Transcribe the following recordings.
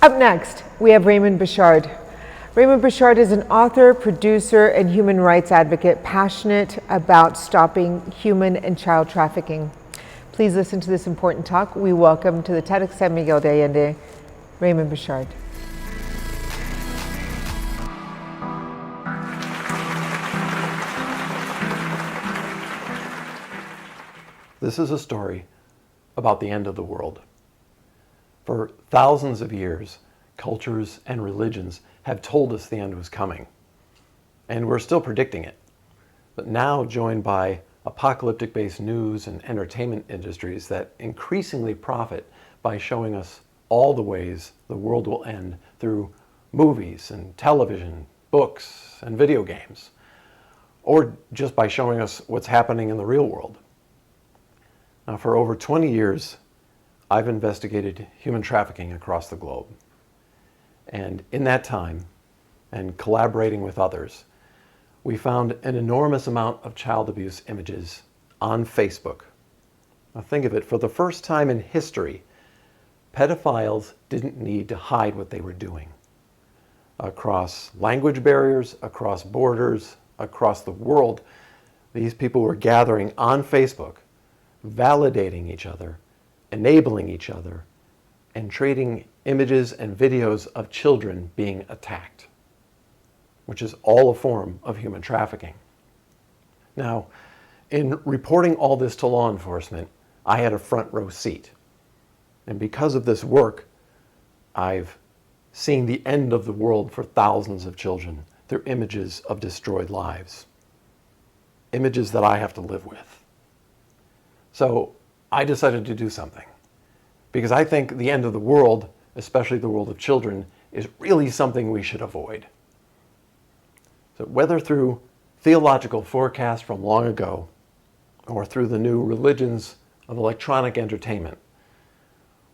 Up next, we have Raymond Bechard. Raymond Bechard is an author, producer, and human rights advocate passionate about stopping human and child trafficking. Please listen to this important talk. We welcome to the TEDx San Miguel de Allende, Raymond Bechard. This is a story about the end of the world. For thousands of years, cultures and religions have told us the end was coming, and we're still predicting it. But now joined by apocalyptic-based news and entertainment industries that increasingly profit by showing us all the ways the world will end through movies and television, books, and video games, or just by showing us what's happening in the real world. Now, for over 20 years, I've investigated human trafficking across the globe. And in that time, and collaborating with others, we found an enormous amount of child abuse images on Facebook. Now think of it, for the first time in history, pedophiles didn't need to hide what they were doing. Across language barriers, across borders, across the world, these people were gathering on Facebook, validating each other, enabling each other, and trading images and videos of children being attacked, which is all a form of human trafficking. Now, in reporting all this to law enforcement, I had a front row seat. And because of this work, I've seen the end of the world for thousands of children through images of destroyed lives. Images that I have to live with. So I decided to do something, because I think the end of the world, especially the world of children, is really something we should avoid. So whether through theological forecasts from long ago, or through the new religions of electronic entertainment,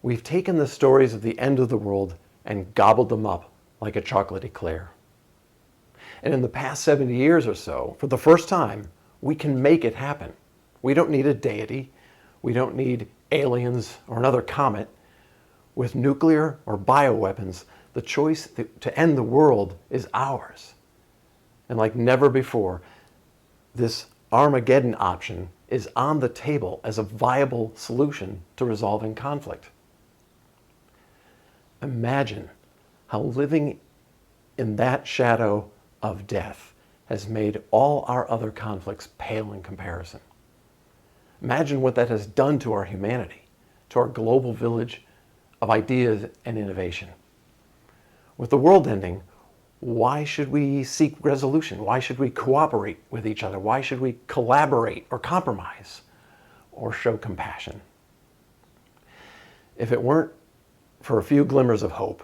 we've taken the stories of the end of the world and gobbled them up like a chocolate eclair. And in the past 70 years or so, for the first time, we can make it happen. We don't need a deity. We don't need aliens or another comet. With nuclear or bioweapons, the choice to end the world is ours. And like never before, this Armageddon option is on the table as a viable solution to resolving conflict. Imagine how living in that shadow of death has made all our other conflicts pale in comparison. Imagine what that has done to our humanity, to our global village of ideas and innovation. With the world ending, why should we seek resolution? Why should we cooperate with each other? Why should we collaborate or compromise or show compassion? If it weren't for a few glimmers of hope,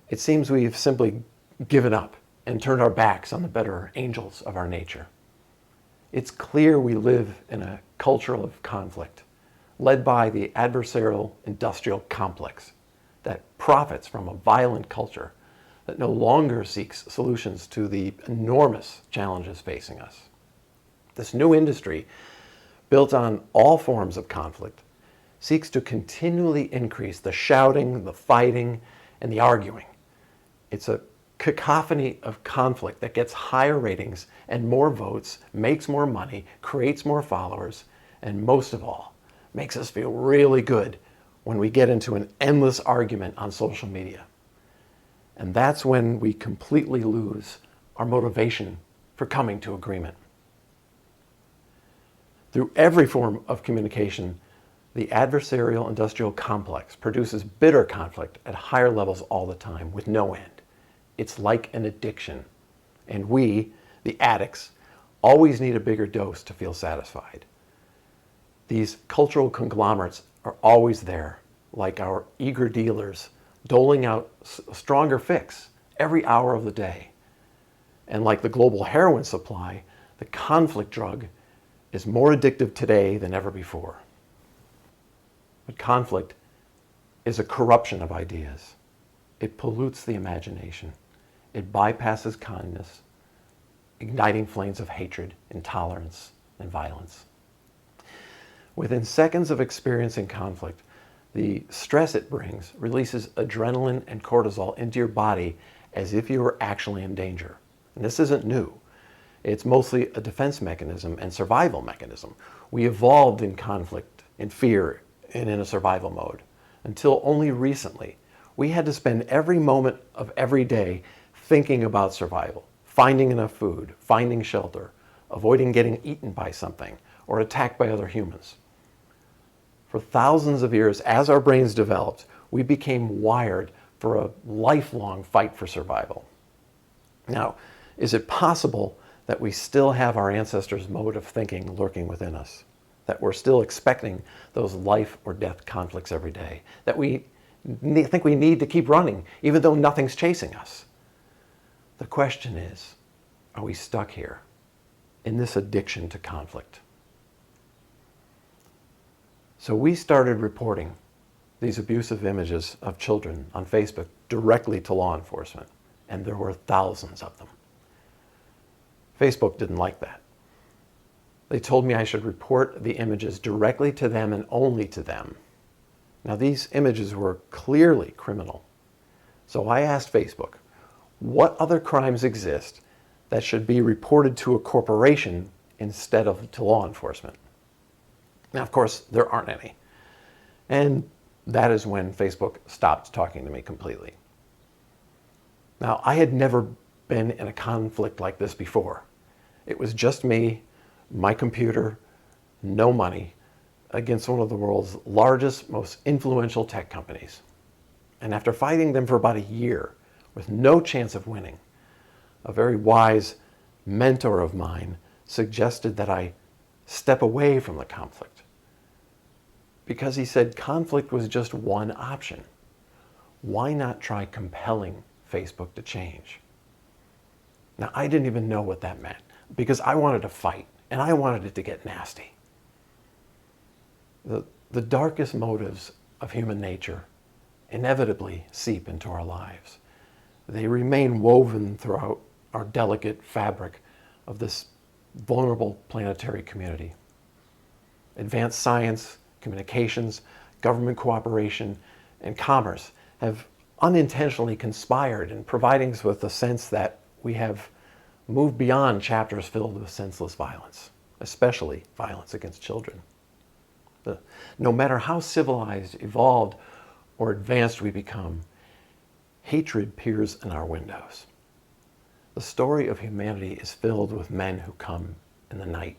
it seems we've simply given up and turned our backs on the better angels of our nature. It's clear we live in a culture of conflict, led by the Adversarial Industrial Complex, that profits from a violent culture that no longer seeks solutions to the enormous challenges facing us. This new industry, built on all forms of conflict, seeks to continually increase the shouting, the fighting, and the arguing. It's a cacophony of conflict that gets higher ratings and more votes, makes more money, creates more followers, and most of all, makes us feel really good when we get into an endless argument on social media. And that's when we completely lose our motivation for coming to agreement. Through every form of communication, the adversarial industrial complex produces bitter conflict at higher levels all the time with no end. It's like an addiction. And we, the addicts, always need a bigger dose to feel satisfied. These cultural conglomerates are always there, like our eager dealers, doling out a stronger fix every hour of the day. And like the global heroin supply, the conflict drug is more addictive today than ever before. But conflict is a corruption of ideas. It pollutes the imagination. It bypasses kindness, igniting flames of hatred, intolerance, and violence. Within seconds of experiencing conflict, The stress it brings releases adrenaline and cortisol into your body as if you were actually in danger. And this isn't new. It's mostly a defense mechanism and survival mechanism. We evolved in conflict, in fear, and in a survival mode until only recently we had to spend every moment of every day thinking about survival, finding enough food, finding shelter, avoiding getting eaten by something or attacked by other humans. For thousands of years, as our brains developed, we became wired for a lifelong fight for survival. Now, is it possible that we still have our ancestors' mode of thinking lurking within us? That we're still expecting those life or death conflicts every day? That we think we need to keep running even though nothing's chasing us? The question is, are we stuck here in this addiction to conflict? So we started reporting these abusive images of children on Facebook directly to law enforcement, and there were thousands of them. Facebook didn't like that. They told me I should report the images directly to them and only to them. Now, these images were clearly criminal. So I asked Facebook, what other crimes exist that should be reported to a corporation instead of to law enforcement? Now, of course, there aren't any. And that is when Facebook stopped talking to me completely. Now, I had never been in a conflict like this before. It was just me, my computer, no money, against one of the world's largest, most influential tech companies. And after fighting them for about a year with no chance of winning, a very wise mentor of mine suggested that I step away from the conflict, because he said conflict was just one option. Why not try compelling Facebook to change? Now, I didn't even know what that meant, because I wanted to fight, and I wanted it to get nasty. The darkest motives of human nature inevitably seep into our lives. They remain woven throughout our delicate fabric of this vulnerable planetary community. Advanced science, communications, government cooperation, and commerce have unintentionally conspired in providing us with a sense that we have moved beyond chapters filled with senseless violence, especially violence against children. No matter how civilized, evolved, or advanced we become, hatred peers in our windows. The story of humanity is filled with men who come in the night,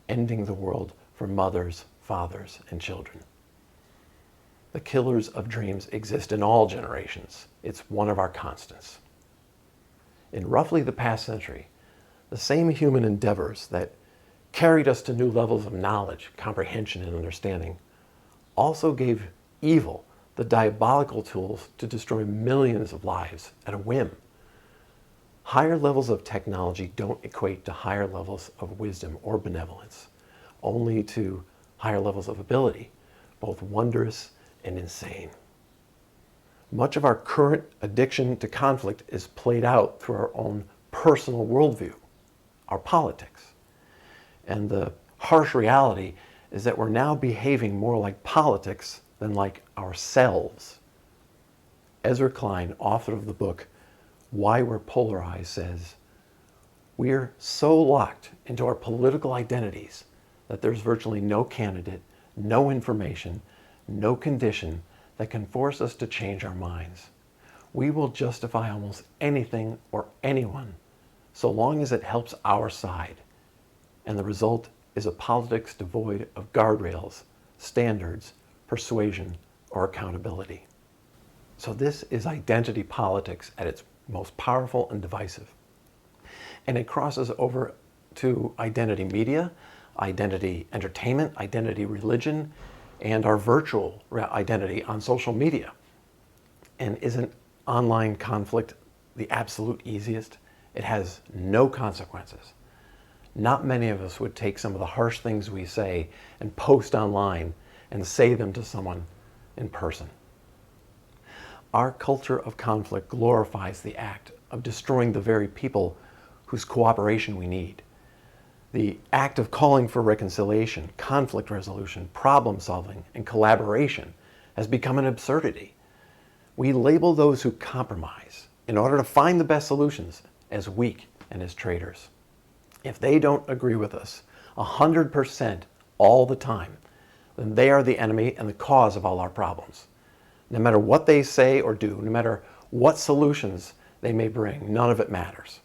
ending the world for mothers, fathers, and children. The killers of dreams exist in all generations. It's one of our constants. In roughly the past century, the same human endeavors that carried us to new levels of knowledge, comprehension, and understanding also gave evil the diabolical tools to destroy millions of lives at a whim. Higher levels of technology don't equate to higher levels of wisdom or benevolence, only to higher levels of ability, both wondrous and insane. Much of our current addiction to conflict is played out through our own personal worldview, our politics. And the harsh reality is that we're now behaving more like politics than like ourselves. Ezra Klein, author of the book Why We're Polarized, says, "We're so locked into our political identities that there's virtually no candidate, no information, no condition that can force us to change our minds. We will justify almost anything or anyone so long as it helps our side. And the result is a politics devoid of guardrails, standards, persuasion, or accountability." So this is identity politics at its most powerful and divisive. And it crosses over to identity media, identity entertainment, identity religion, and our virtual identity on social media. And isn't online conflict the absolute easiest? It has no consequences. Not many of us would take some of the harsh things we say and post online and say them to someone in person. Our culture of conflict glorifies the act of destroying the very people whose cooperation we need. The act of calling for reconciliation, conflict resolution, problem solving, and collaboration has become an absurdity. We label those who compromise in order to find the best solutions as weak and as traitors. If they don't agree with us 100% all the time, then they are the enemy and the cause of all our problems. No matter what they say or do, no matter what solutions they may bring, none of it matters.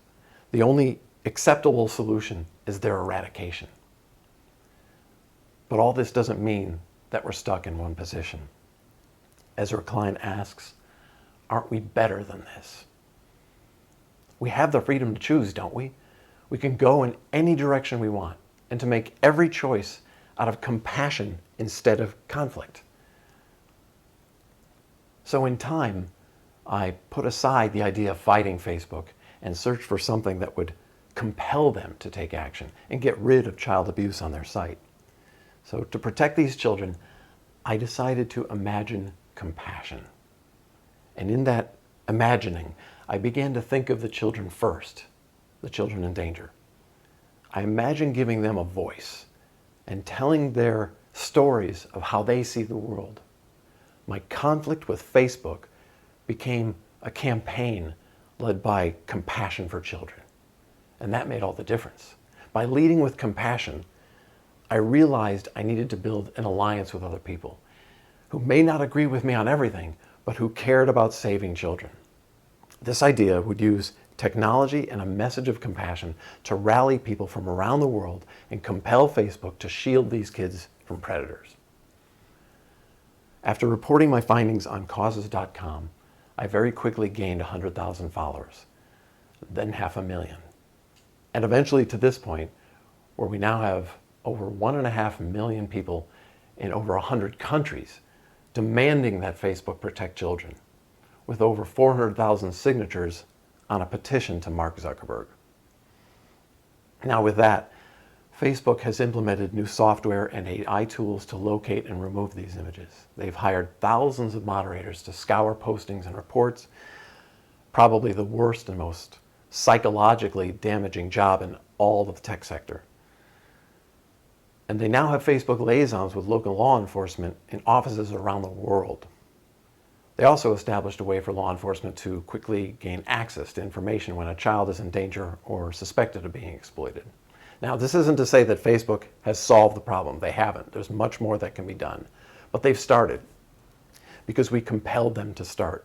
The only acceptable solution is their eradication. But all this doesn't mean that we're stuck in one position. Ezra Klein asks, aren't we better than this? We have the freedom to choose, don't we? We can go in any direction we want and to make every choice out of compassion instead of conflict. So in time, I put aside the idea of fighting Facebook and searched for something that would compel them to take action and get rid of child abuse on their site. So to protect these children, I decided to imagine compassion. And in that imagining, I began to think of the children first, the children in danger. I imagined giving them a voice and telling their stories of how they see the world. My conflict with Facebook became a campaign led by compassion for children. And that made all the difference. By leading with compassion, I realized I needed to build an alliance with other people who may not agree with me on everything, but who cared about saving children. This idea would use technology and a message of compassion to rally people from around the world and compel Facebook to shield these kids from predators. After reporting my findings on causes.com, I very quickly gained 100,000 followers, then 500,000. And eventually to this point, where we now have over 1.5 million people in over 100 countries demanding that Facebook protect children, with over 400,000 signatures on a petition to Mark Zuckerberg. Now with that, Facebook has implemented new software and AI tools to locate and remove these images. They've hired thousands of moderators to scour postings and reports, probably the worst and most psychologically damaging job in all of the tech sector. And they now have Facebook liaisons with local law enforcement in offices around the world. They also established a way for law enforcement to quickly gain access to information when a child is in danger or suspected of being exploited. Now, this isn't to say that Facebook has solved the problem. They haven't. There's much more that can be done. But they've started because we compelled them to start.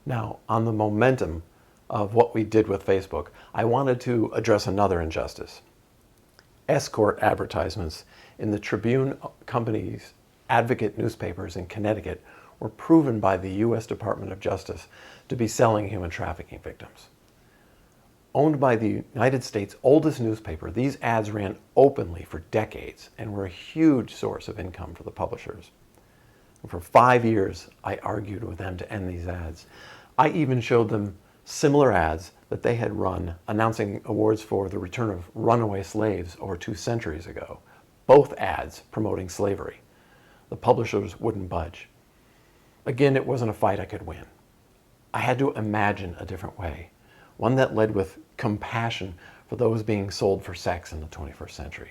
Now, on the momentum of what we did with Facebook, I wanted to address another injustice. Escort advertisements in the Tribune Company's advocate newspapers in Connecticut were proven by the U.S. Department of Justice to be selling human trafficking victims. Owned by the United States' oldest newspaper, these ads ran openly for decades and were a huge source of income for the publishers. And for 5 years, I argued with them to end these ads. I even showed them similar ads that they had run announcing awards for the return of runaway slaves over 2 centuries ago, both ads promoting slavery. The publishers wouldn't budge. Again, it wasn't a fight I could win. I had to imagine a different way, one that led with compassion for those being sold for sex in the 21st century.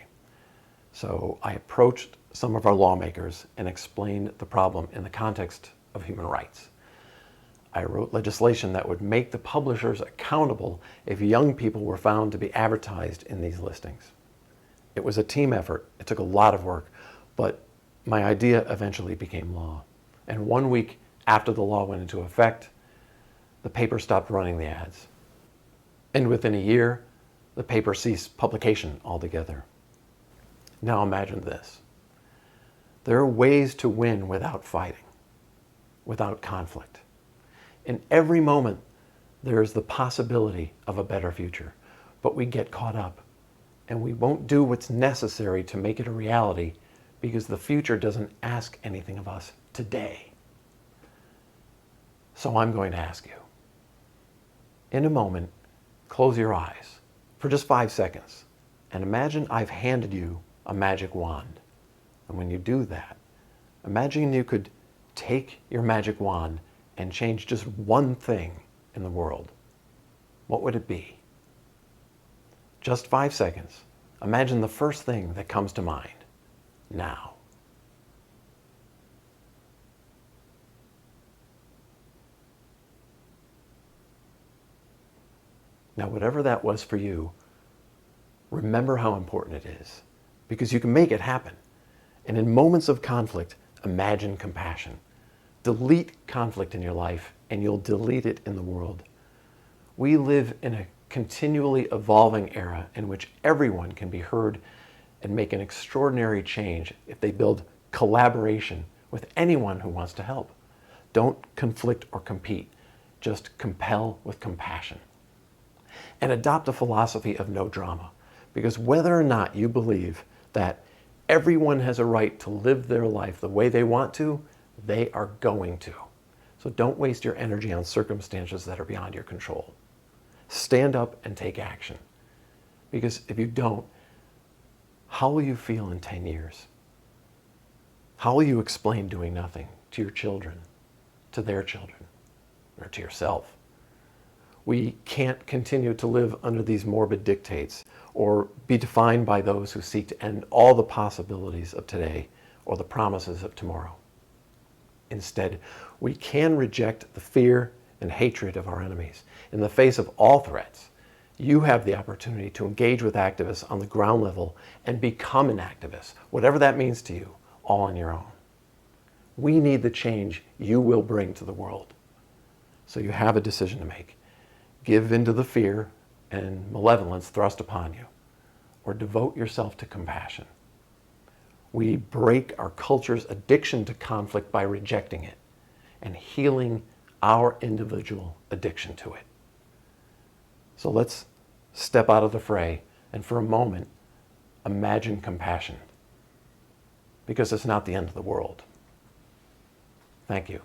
So I approached some of our lawmakers and explained the problem in the context of human rights. I wrote legislation that would make the publishers accountable if young people were found to be advertised in these listings. It was a team effort. It took a lot of work, but my idea eventually became law. And 1 week after the law went into effect, the paper stopped running the ads. And within a year, the paper ceased publication altogether. Now imagine this. There are ways to win without fighting, without conflict. In every moment, there is the possibility of a better future, but we get caught up and we won't do what's necessary to make it a reality because the future doesn't ask anything of us today. So I'm going to ask you. In a moment, close your eyes for just 5 seconds and imagine I've handed you a magic wand. And when you do that, imagine you could take your magic wand and change just one thing in the world. What would it be? Just 5 seconds. Imagine the first thing that comes to mind now. Now, whatever that was for you, remember how important it is, because you can make it happen. And in moments of conflict, imagine compassion. Delete conflict in your life, and you'll delete it in the world. We live in a continually evolving era in which everyone can be heard and make an extraordinary change if they build collaboration with anyone who wants to help. Don't conflict or compete. Just compel with compassion. And adopt a philosophy of no drama, because whether or not you believe that everyone has a right to live their life the way they want to, they are going to. So don't waste your energy on circumstances that are beyond your control. Stand up and take action. Because if you don't, how will you feel in 10 years? How will you explain doing nothing to your children, to their children, or to yourself? We can't continue to live under these morbid dictates or be defined by those who seek to end all the possibilities of today or the promises of tomorrow. Instead, we can reject the fear and hatred of our enemies. In the face of all threats, you have the opportunity to engage with activists on the ground level and become an activist, whatever that means to you, all on your own. We need the change you will bring to the world. So you have a decision to make. Give into the fear and malevolence thrust upon you, or devote yourself to compassion. We break our culture's addiction to conflict by rejecting it and healing our individual addiction to it. So let's step out of the fray and for a moment, imagine compassion, because it's not the end of the world. Thank you.